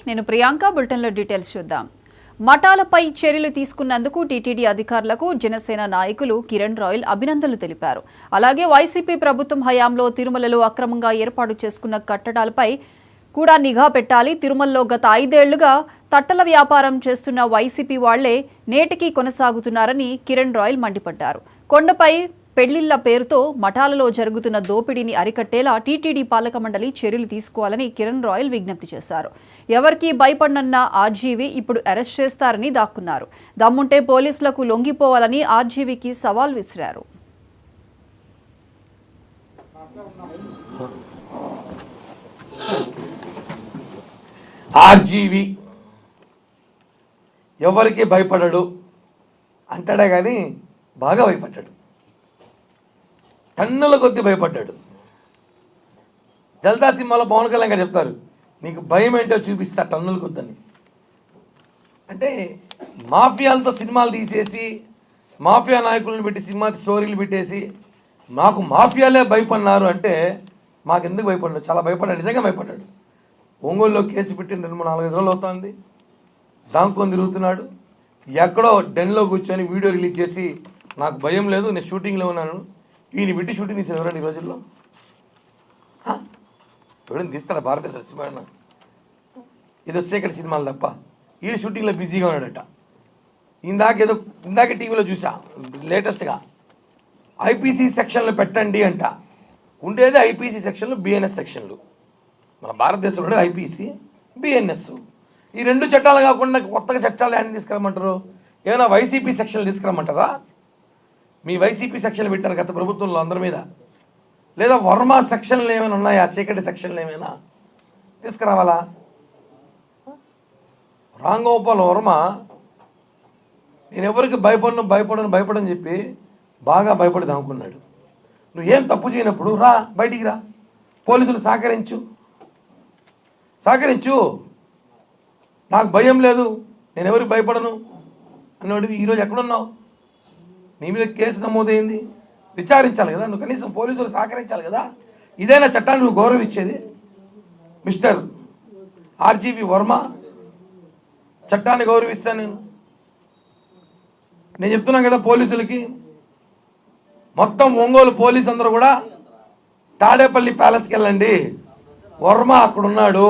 నేను ప్రియాంక బులెటిన్లో డీటెయిల్స్ చూద్దాం. మఠాలపై చర్యలు తీసుకున్నందుకు టీటీడీ అధికారులకు జనసేన నాయకులు కిరణ్ రాయల్ అభినందనలు తెలిపారు. అలాగే వైసీపీ ప్రభుత్వం హయాంలో తిరుమలలో అక్రమంగా ఏర్పాటు చేసుకున్న కట్టడాలపై కూడా నిఘా పెట్టాలి. తిరుమలలో గత 5 ఏళ్లుగా తట్టల వ్యాపారం చేస్తున్న వైసీపీ వాళ్లే నేటికి కొనసాగుతున్నారని కిరణ్ రాయల్ మండిపడ్డారు. కొండపై పెళ్లిళ్ల పేరుతో మఠాలలో జరుగుతున్న దోపిడీని అరికట్టేలా టీటీడీ పాలక మండలి చర్యలు తీసుకోవాలని కిరణ్ రాయల్ విజ్ఞప్తి చేశారు. ఎవరికీ భయపడనన్న ఆర్జీవీ ఇప్పుడు అరెస్ట్ చేస్తారని దాక్కున్నారు. దమ్ముంటే పోలీసులకు లొంగిపోవాలని ఆర్జీవీకి సవాల్ విసిరారు. ఆర్జీవీ ఎవరికి భయపడడు అంటాడే కానీ బాగా భయపడ్డాడు. టన్నుల కొద్ది భయపడ్డాడు. జల్దా సినిమాలో పవన్ కళ్యాణ్ గారు చెప్తారు, నీకు భయం ఏంటో చూపిస్తా టన్నుల కొద్దని. అంటే మాఫియాలతో సినిమాలు తీసేసి మాఫియా నాయకులను పెట్టి సినిమా స్టోరీలు పెట్టేసి మాకు మాఫియాలే భయపడినారు అంటే మాకెందుకు భయపడ్డాడు? చాలా భయపడ్డాడు, నిజంగా భయపడ్డాడు. ఒంగోలులో కేసు పెట్టి 4-5 రోజులు అవుతుంది. దాంకొని తిరుగుతున్నాడు. ఎక్కడో డెన్లో కూర్చొని వీడియో రిలీజ్ చేసి నాకు భయం లేదు, నేను షూటింగ్లో ఉన్నాను. ఈయన పెట్టి షూటింగ్ తీసాడు ఎవరండి ఈ రోజుల్లో? ఎవరైనా తీస్తాడా భారతదేశ సినిమా? ఇది వచ్చేక్కడ సినిమాలు తప్ప ఈయన షూటింగ్లో బిజీగా ఉన్నాడట. ఇందాకే టీవీలో చూసా లేటెస్ట్గా ఐపీసీ సెక్షన్లు పెట్టండి అంట. ఉండేది ఐపీసీ సెక్షన్లు, బిఎన్ఎస్ సెక్షన్లు. మన భారతదేశంలో ఐపీసీ, బిఎన్ఎస్. ఈ 2 చట్టాలు కాకుండా కొత్తగా చట్టాలు ఏమైనా తీసుకురమ్మంటారు? ఏమైనా వైసీపీ సెక్షన్లు తీసుకురమ్మంటారా? మీ వైసీపీ సెక్షన్లు పెట్టారు గత ప్రభుత్వంలో అందరి మీద. లేదా వర్మ సెక్షన్లు ఏమైనా ఉన్నాయా? చీకటి సెక్షన్లు ఏమైనా తీసుకురావాలా? రాంగోపాల్ వర్మ నేను ఎవరికి భయపడని చెప్పి బాగా భయపడి దాముకున్నాడు. నువ్వేం తప్పు చేయనప్పుడు రా, బయటికి రా, పోలీసులు సహకరించు. నాకు భయం లేదు, నేను ఎవరికి భయపడను అన్నాడు. ఈరోజు ఎక్కడున్నావు? నీ మీద కేసు నమోదైంది, విచారించాలి కదా, నువ్వు కనీసం పోలీసులు సహకరించాలి కదా. ఇదైనా చట్టాన్ని నువ్వు గౌరవించేది? మిస్టర్ ఆర్జీవీ వర్మ, చట్టాన్ని గౌరవిస్తాను నేను చెప్తున్నాను కదా పోలీసులకి. మొత్తం ఒంగోలు పోలీసు అందరూ కూడా తాడేపల్లి ప్యాలెస్కి వెళ్ళండి, వర్మ అక్కడున్నాడు.